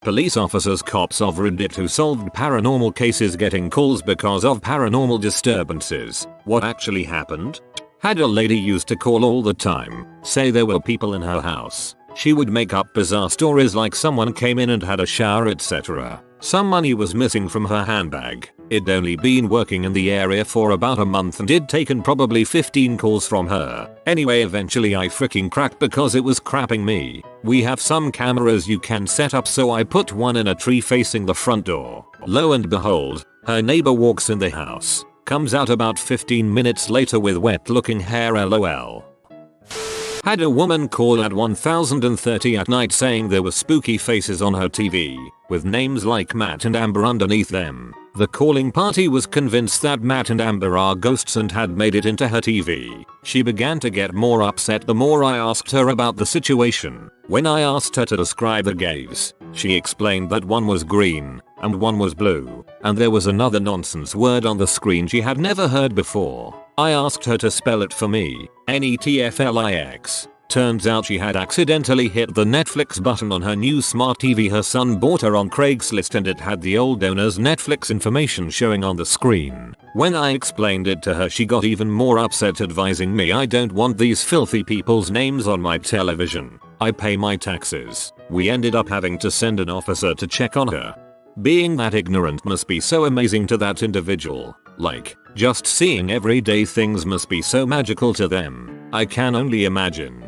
Police officers cops of Reddit who solved paranormal cases getting calls because of paranormal disturbances. What actually happened? Had a lady used to call all the time, say there were people in her house. She would make up bizarre stories like someone came in and had a shower, etc. Some money was missing from her handbag. It'd only been working in the area for about a month and it'd taken probably 15 calls from her. Anyway, eventually I freaking cracked because it was crapping me. We have some cameras you can set up, so I put one in a tree facing the front door. Lo and behold, her neighbor walks in the house. Comes out about 15 minutes later with wet looking hair, lol. Had a woman call at 1030 at night saying there were spooky faces on her TV, with names like Matt and Amber underneath them. The calling party was convinced that Matt and Amber are ghosts and had made it into her TV. She began to get more upset the more I asked her about the situation. When I asked her to describe the gaze, she explained that one was green and one was blue, and there was another nonsense word on the screen she had never heard before. I asked her to spell it for me, NETFLIX. Turns out she had accidentally hit the Netflix button on her new smart TV her son bought her on Craigslist, and it had the old owner's Netflix information showing on the screen. When I explained it to her, she got even more upset, advising me I don't want these filthy people's names on my television. I pay my taxes. We ended up having to send an officer to check on her. Being that ignorant must be so amazing to that individual. Like, just seeing everyday things must be so magical to them. I can only imagine.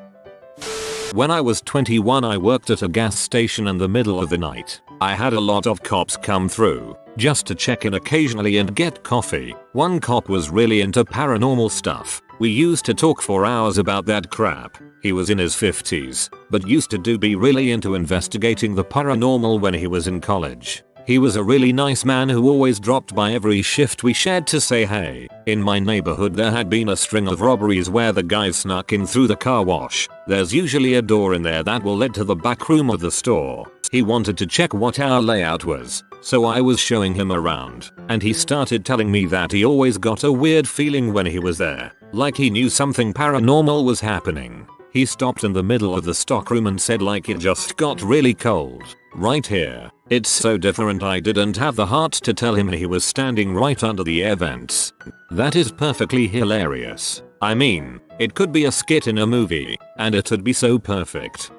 When I was 21, I worked at a gas station in the middle of the night. I had a lot of cops come through, just to check in occasionally and get coffee. One cop was really into paranormal stuff. We used to talk for hours about that crap. He was in his 50s, but used to be really into investigating the paranormal when he was in college. He was a really nice man who always dropped by every shift we shared to say hey. In my neighborhood there had been a string of robberies where the guys snuck in through the car wash. There's usually a door in there that will lead to the back room of the store. He wanted to check what our layout was, so I was showing him around, and he started telling me that he always got a weird feeling when he was there, like he knew something paranormal was happening. He stopped in the middle of the stockroom and said like it just got really cold right here. It's so different. I didn't have the heart to tell him he was standing right under the air vents. That is perfectly hilarious. I mean, it could be a skit in a movie, and it'd be so perfect.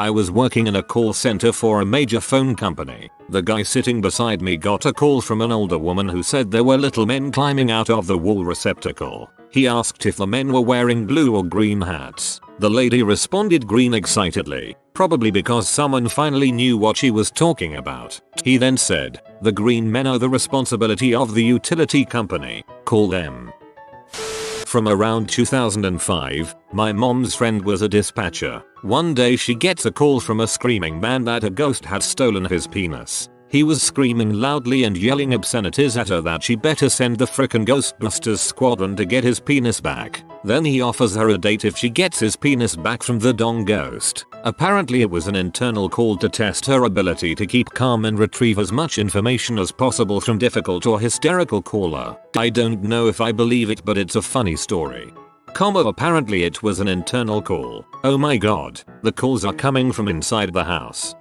I was working in a call center for a major phone company. The guy sitting beside me got a call from an older woman who said there were little men climbing out of the wall receptacle. He asked if the men were wearing blue or green hats. The lady responded green excitedly, probably because someone finally knew what she was talking about. He then said, "The green men are the responsibility of the utility company. Call them." From around 2005, my mom's friend was a dispatcher. One day she gets a call from a screaming man that a ghost had stolen his penis. He was screaming loudly and yelling obscenities at her that she better send the frickin' Ghostbusters squadron to get his penis back. Then he offers her a date if she gets his penis back from the dong ghost. Apparently it was an internal call to test her ability to keep calm and retrieve as much information as possible from difficult or hysterical caller. I don't know if I believe it, but it's a funny story. Apparently it was an internal call. Oh my god, the calls are coming from inside the house.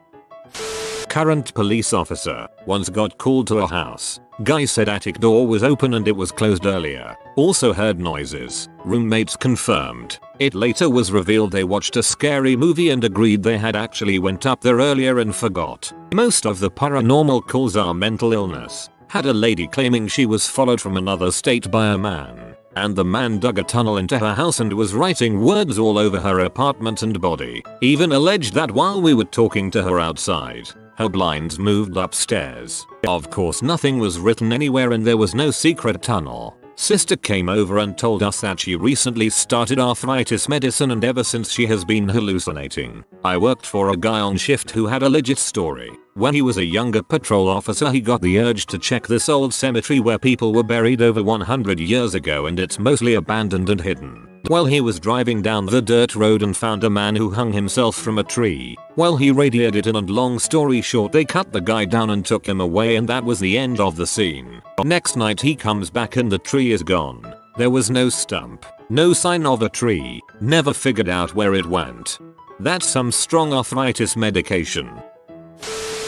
Current police officer once got called to a house. Guy said attic door was open and it was closed earlier. Also heard noises. Roommates confirmed. It later was revealed they watched a scary movie and agreed they had actually went up there earlier and forgot. Most of the paranormal calls are mental illness. Had a lady claiming she was followed from another state by a man, and the man dug a tunnel into her house and was writing words all over her apartment and body. Even alleged that while we were talking to her outside, her blinds moved upstairs. Of course nothing was written anywhere and there was no secret tunnel. Sister came over and told us that she recently started arthritis medicine and ever since she has been hallucinating. I worked for a guy on shift who had a legit story. When he was a younger patrol officer he got the urge to check this old cemetery where people were buried over 100 years ago and it's mostly abandoned and hidden. Well, he was driving down the dirt road and found a man who hung himself from a tree. Well, he radioed it in and long story short they cut the guy down and took him away and that was the end of the scene. Next night he comes back and the tree is gone. There was no stump, no sign of a tree, never figured out where it went. That's some strong arthritis medication.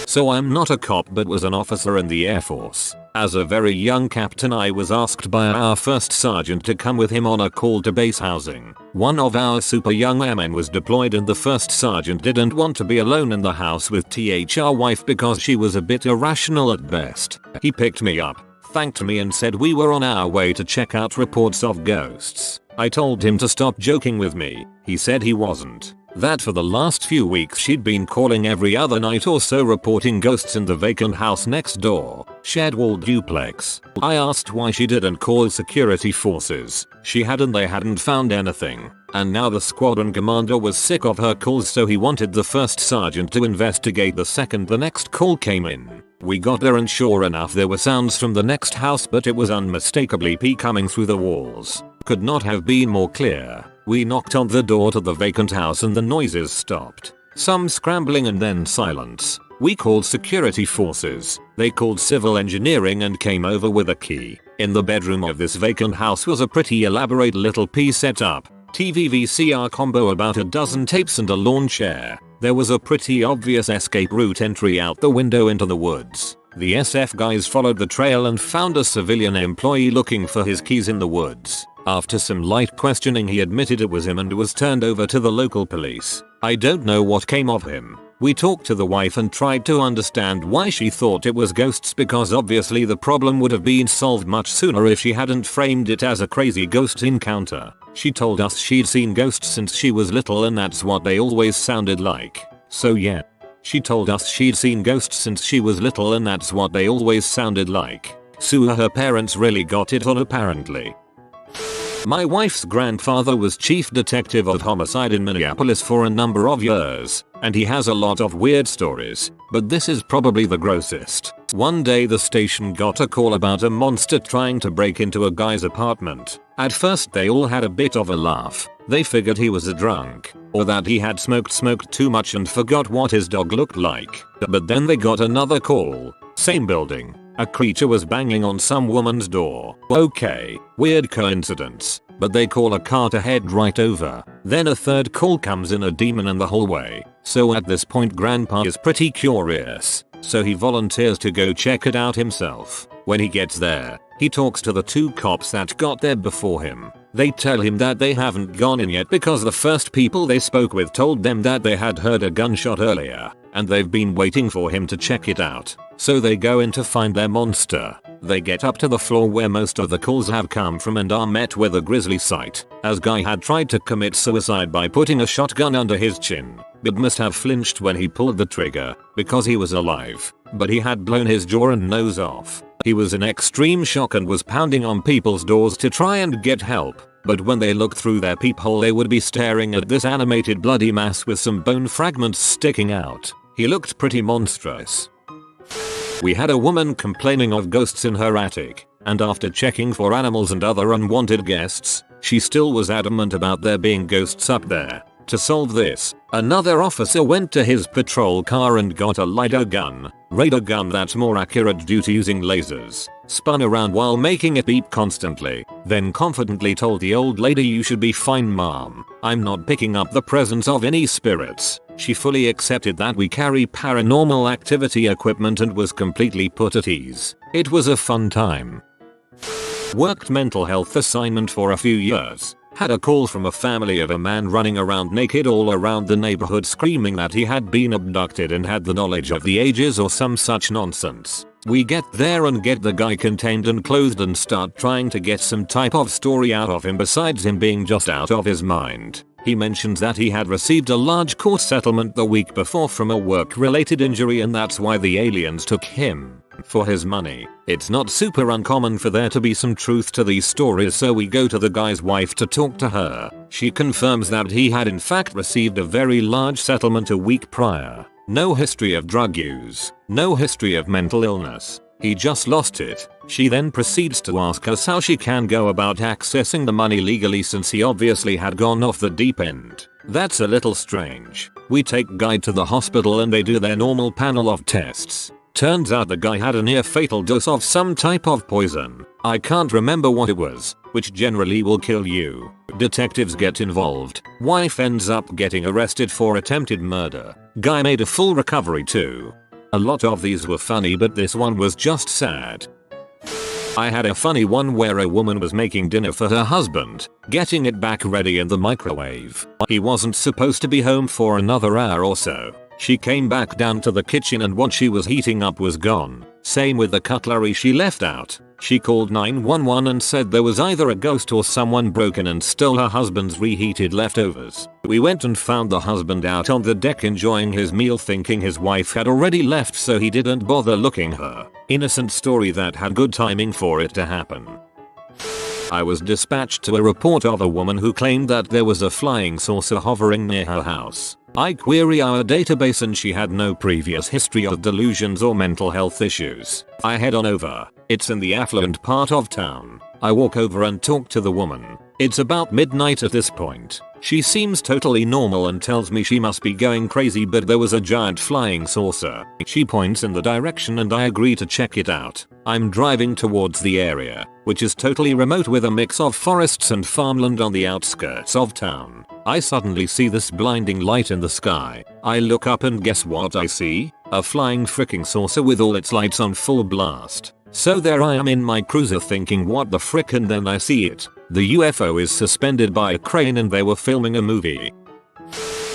So I'm not a cop but was an officer in the Air Force. As a very young captain I was asked by our first sergeant to come with him on a call to base housing. One of our super young airmen was deployed and the first sergeant didn't want to be alone in the house with our wife because she was a bit irrational at best. He picked me up, thanked me and said we were on our way to check out reports of ghosts. I told him to stop joking with me. He said he wasn't. That for the last few weeks she'd been calling every other night or so reporting ghosts in the vacant house next door, shared wall duplex. I asked why she didn't call security forces. She hadn't, they hadn't found anything. And now the squadron commander was sick of her calls so he wanted the first sergeant to investigate the second the next call came in. We got there and sure enough there were sounds from the next house but it was unmistakably pee coming through the walls. Could not have been more clear. We knocked on the door to the vacant house and the noises stopped. Some scrambling and then silence. We called security forces. They called civil engineering and came over with a key. In the bedroom of this vacant house was a pretty elaborate little pee setup. TV VCR combo, about a dozen tapes and a lawn chair. There was a pretty obvious escape route entry out the window into the woods. The SF guys followed the trail and found a civilian employee looking for his keys in the woods. After some light questioning he admitted it was him and was turned over to the local police. I don't know what came of him. We talked to the wife and tried to understand why she thought it was ghosts because obviously the problem would have been solved much sooner if she hadn't framed it as a crazy ghost encounter. She told us she'd seen ghosts since she was little and that's what they always sounded like. So yeah. She told us she'd seen ghosts since she was little and that's what they always sounded like. So her parents really got it on apparently. My wife's grandfather was chief detective of homicide in Minneapolis for a number of years, and he has a lot of weird stories, but this is probably the grossest. One day the station got a call about a monster trying to break into a guy's apartment. At first they all had a bit of a laugh. They figured he was a drunk, or that he had smoked too much and forgot what his dog looked like. But then they got another call. Same building. A creature was banging on some woman's door. Okay, weird coincidence, but they call a car to head right over. Then a third call comes in, a demon in the hallway. So at this point grandpa is pretty curious, so he volunteers to go check it out himself. When he gets there, he talks to the two cops that got there before him. They tell him that they haven't gone in yet because the first people they spoke with told them that they had heard a gunshot earlier, and they've been waiting for him to check it out. So they go in to find their monster. They get up to the floor where most of the calls have come from and are met with a grisly sight, as guy had tried to commit suicide by putting a shotgun under his chin, but must have flinched when he pulled the trigger, because he was alive, but he had blown his jaw and nose off. He was in extreme shock and was pounding on people's doors to try and get help, but when they looked through their peephole they would be staring at this animated bloody mass with some bone fragments sticking out. He looked pretty monstrous. We had a woman complaining of ghosts in her attic, and after checking for animals and other unwanted guests, she still was adamant about there being ghosts up there. To solve this, another officer went to his patrol car and got a radar gun that's more accurate due to using lasers, spun around while making it beep constantly, then confidently told the old lady, "You should be fine, mom. I'm not picking up the presence of any spirits." She fully accepted that we carry paranormal activity equipment and was completely put at ease. It was a fun time. Worked mental health assignment for a few years. Had a call from a family of a man running around naked all around the neighborhood screaming that he had been abducted and had the knowledge of the ages or some such nonsense. We get there and get the guy contained and clothed and start trying to get some type of story out of him besides him being just out of his mind. He mentions that he had received a large court settlement the week before from a work-related injury and that's why the aliens took him for his money. It's not super uncommon for there to be some truth to these stories, so we go to the guy's wife to talk to her. She confirms that he had in fact received a very large settlement a week prior. No history of drug use, no history of mental illness. He just lost it. She then proceeds to ask us how she can go about accessing the money legally since he obviously had gone off the deep end. That's a little strange. We take guy to the hospital and they do their normal panel of tests. Turns out the guy had a near fatal dose of some type of poison. I can't remember what it was, which generally will kill you. Detectives get involved. Wife ends up getting arrested for attempted murder. Guy made a full recovery too. A lot of these were funny, but this one was just sad. I had a funny one where a woman was making dinner for her husband, getting it back ready in the microwave. He wasn't supposed to be home for another hour or so. She came back down to the kitchen and what she was heating up was gone. Same with the cutlery she left out. She called 911 and said there was either a ghost or someone broke in and stole her husband's reheated leftovers. We went and found the husband out on the deck enjoying his meal, thinking his wife had already left, so he didn't bother looking her. Innocent story that had good timing for it to happen. I was dispatched to a report of a woman who claimed that there was a flying saucer hovering near her house. I query our database and she had no previous history of delusions or mental health issues. I head on over. It's in the affluent part of town. I walk over and talk to the woman. It's about midnight at this point. She seems totally normal and tells me she must be going crazy, but there was a giant flying saucer. She points in the direction and I agree to check it out. I'm driving towards the area, which is totally remote with a mix of forests and farmland on the outskirts of town. I suddenly see this blinding light in the sky. I look up and guess what I see? A flying freaking saucer with all its lights on full blast. So there I am in my cruiser thinking what the frick, and then I see it. The UFO is suspended by a crane and they were filming a movie.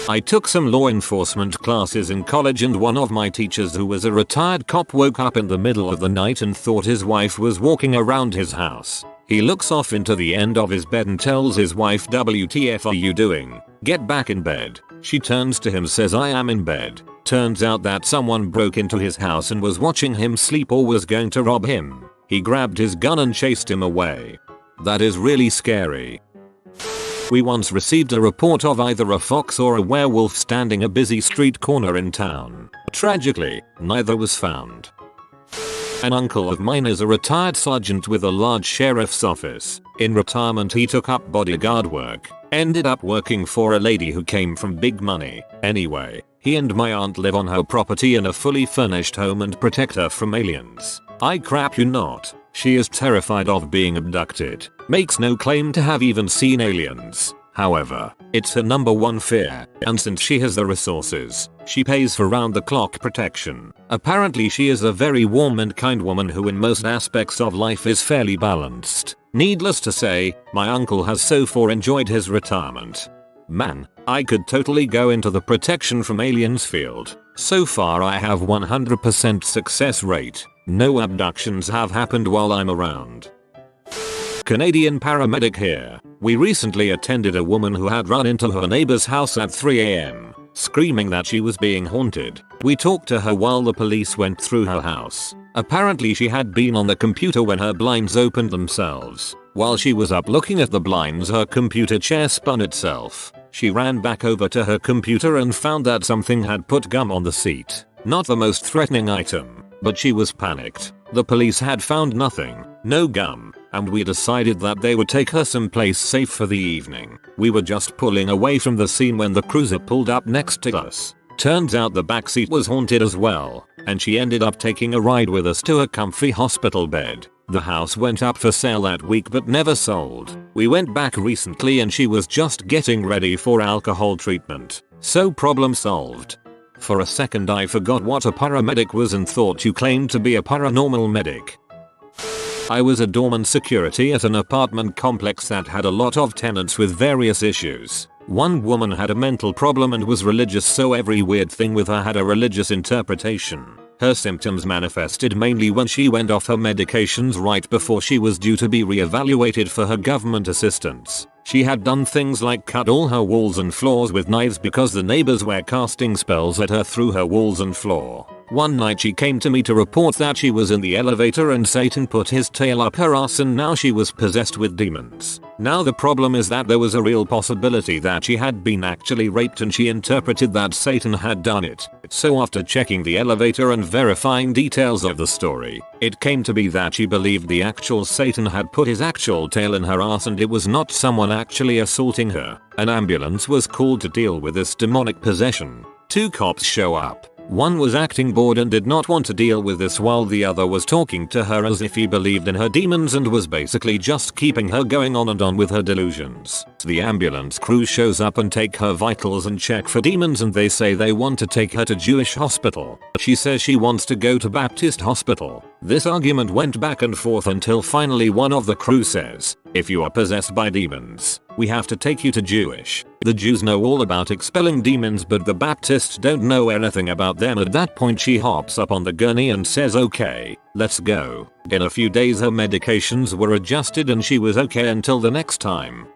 I took some law enforcement classes in college and one of my teachers, who was a retired cop, woke up in the middle of the night and thought his wife was walking around his house. He looks off into the end of his bed and tells his wife, "WTF are you doing? Get back in bed." She turns to him, says, "I am in bed." Turns out that someone broke into his house and was watching him sleep or was going to rob him. He grabbed his gun and chased him away. That is really scary. We once received a report of either a fox or a werewolf standing a busy street corner in town. Tragically, neither was found. An uncle of mine is a retired sergeant with a large sheriff's office. In retirement he took up bodyguard work. Ended up working for a lady who came from big money. Anyway, he and my aunt live on her property in a fully furnished home and protect her from aliens. I crap you not. She is terrified of being abducted. Makes no claim to have even seen aliens. However, it's her number one fear, and since she has the resources, she pays for round-the-clock protection. Apparently she is a very warm and kind woman who in most aspects of life is fairly balanced. Needless to say, my uncle has so far enjoyed his retirement. Man, I could totally go into the protection from aliens field. So far I have 100% success rate. No abductions have happened while I'm around. Canadian paramedic here. We recently attended a woman who had run into her neighbor's house at 3 AM, screaming that she was being haunted. We talked to her while the police went through her house. Apparently she had been on the computer when her blinds opened themselves. While she was up looking at the blinds, her computer chair spun itself. She ran back over to her computer and found that something had put gum on the seat. Not the most threatening item, but she was panicked. The police had found nothing, no gum, and we decided that they would take her someplace safe for the evening. We were just pulling away from the scene when the cruiser pulled up next to us. Turns out the backseat was haunted as well, and she ended up taking a ride with us to a comfy hospital bed. The house went up for sale that week but never sold. We went back recently and she was just getting ready for alcohol treatment. So problem solved. For a second I forgot what a paramedic was and thought you claimed to be a paranormal medic. I was a doorman security at an apartment complex that had a lot of tenants with various issues. One woman had a mental problem and was religious, so every weird thing with her had a religious interpretation. Her symptoms manifested mainly when she went off her medications right before she was due to be re-evaluated for her government assistance. She had done things like cut all her walls and floors with knives because the neighbors were casting spells at her through her walls and floor. One night she came to me to report that she was in the elevator and Satan put his tail up her ass and now she was possessed with demons. Now the problem is that there was a real possibility that she had been actually raped and she interpreted that Satan had done it. So after checking the elevator and verifying details of the story, it came to be that she believed the actual Satan had put his actual tail in her ass and it was not someone actually assaulting her. An ambulance was called to deal with this demonic possession. 2 cops show up. One was acting bored and did not want to deal with this, while the other was talking to her as if he believed in her demons and was basically just keeping her going on and on with her delusions. The ambulance crew shows up and take her vitals and check for demons, and they say they want to take her to Jewish hospital. She says she wants to go to Baptist hospital. This argument went back and forth until finally one of the crew says, "If you are possessed by demons, we have to take you to Jewish." The Jews know all about expelling demons, but the Baptists don't know anything about them. At that point she hops up on the gurney and says, "Okay, let's go." In a few days her medications were adjusted and she was okay until the next time.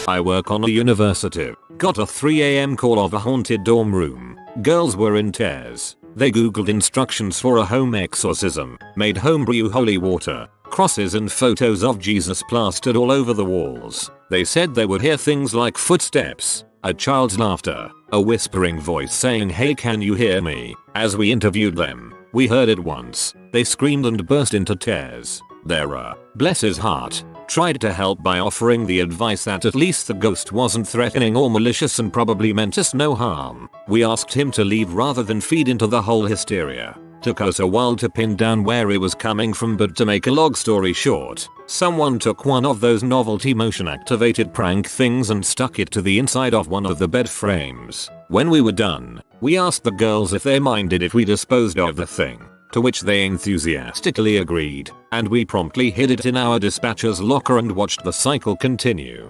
I work on a university. Got a 3 AM call of a haunted dorm room. Girls were in tears. They googled instructions for a home exorcism, made homebrew holy water, crosses and photos of Jesus plastered all over the walls. They said they would hear things like footsteps, a child's laughter, a whispering voice saying, "Hey, can you hear me?" As we interviewed them, we heard it once. They screamed and burst into tears. Their bless his heart, tried to help by offering the advice that at least the ghost wasn't threatening or malicious and probably meant us no harm. We asked him to leave rather than feed into the whole hysteria. Took us a while to pin down where it was coming from, but to make a long story short, someone took one of those novelty motion activated prank things and stuck it to the inside of one of the bed frames. When we were done, we asked the girls if they minded if we disposed of the thing, to which they enthusiastically agreed, and we promptly hid it in our dispatcher's locker and watched the cycle continue.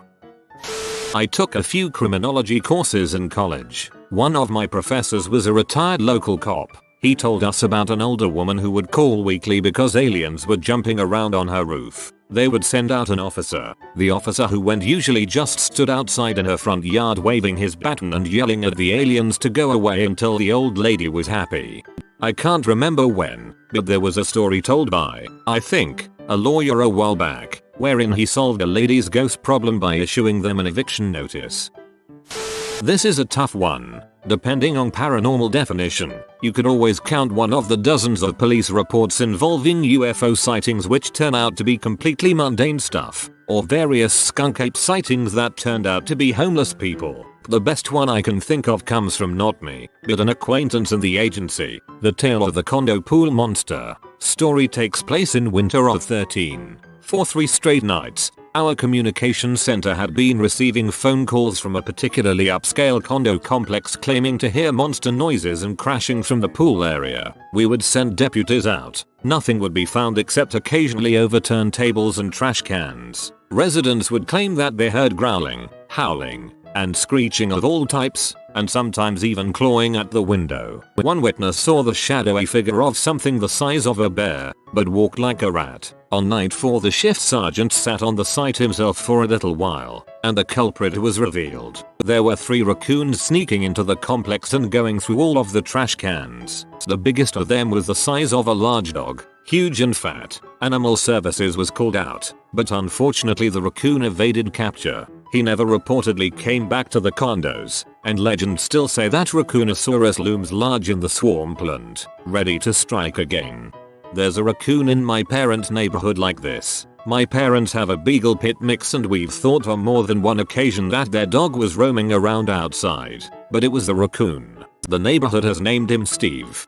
I took a few criminology courses in college. One of my professors was a retired local cop. He told us about an older woman who would call weekly because aliens were jumping around on her roof. They would send out an officer. The officer who went usually just stood outside in her front yard waving his baton and yelling at the aliens to go away until the old lady was happy. I can't remember when, but there was a story told by, I think, a lawyer a while back, wherein he solved a lady's ghost problem by issuing them an eviction notice. This is a tough one. Depending on paranormal definition, you could always count one of the dozens of police reports involving UFO sightings which turn out to be completely mundane stuff, or various skunk ape sightings that turned out to be homeless people. The best one I can think of comes from not me, but an acquaintance in the agency, the tale of the condo pool monster. Story takes place in winter of 13. For 3 straight nights, our communications center had been receiving phone calls from a particularly upscale condo complex claiming to hear monster noises and crashing from the pool area. We would send deputies out. Nothing would be found except occasionally overturned tables and trash cans. Residents would claim that they heard growling, howling, and screeching of all types, and sometimes even clawing at the window. One witness saw the shadowy figure of something the size of a bear, but walked like a rat. On night 4 the shift sergeant sat on the site himself for a little while, and the culprit was revealed. There were 3 raccoons sneaking into the complex and going through all of the trash cans. The biggest of them was the size of a large dog, huge and fat. Animal Services was called out, but unfortunately the raccoon evaded capture. He never reportedly came back to the condos, and legends still say that Raccoonsaurus looms large in the swampland, ready to strike again. There's a raccoon in my parents' neighborhood like this. My parents have a beagle pit mix and we've thought on more than one occasion that their dog was roaming around outside, but it was the raccoon. The neighborhood has named him Steve.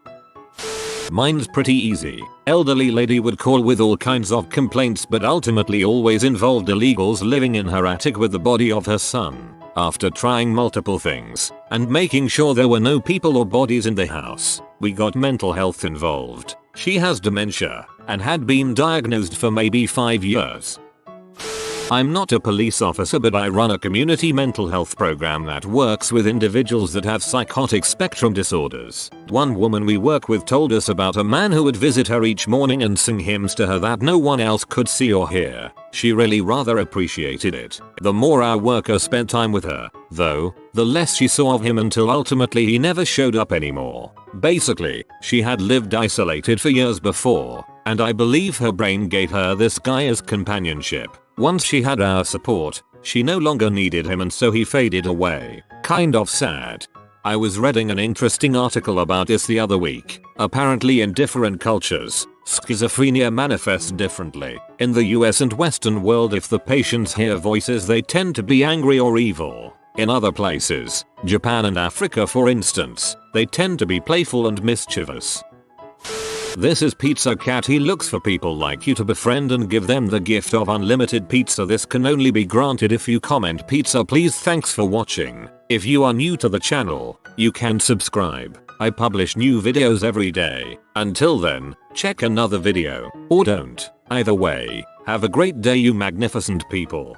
Mine's pretty easy. Elderly lady would call with all kinds of complaints but ultimately always involved illegals living in her attic with the body of her son. After trying multiple things and making sure there were no people or bodies in the house, we got mental health involved. She has dementia and had been diagnosed for maybe 5 years. I'm not a police officer, but I run a community mental health program that works with individuals that have psychotic spectrum disorders. One woman we work with told us about a man who would visit her each morning and sing hymns to her that no one else could see or hear. She really rather appreciated it. The more our worker spent time with her, though, the less she saw of him until ultimately he never showed up anymore. Basically, she had lived isolated for years before, and I believe her brain gave her this guy as companionship. Once she had our support, she no longer needed him and so he faded away. Kind of sad. I was reading an interesting article about this the other week. Apparently in different cultures, schizophrenia manifests differently. In the US and Western world, if the patients hear voices they tend to be angry or evil. In other places, Japan and Africa for instance, they tend to be playful and mischievous. This is Pizza Cat. He looks for people like you to befriend and give them the gift of unlimited pizza. This can only be granted if you comment pizza please. Thanks for watching. If you are new to the channel, you can subscribe. I publish new videos every day. Until then, check another video, or don't. Either way, have a great day you magnificent people.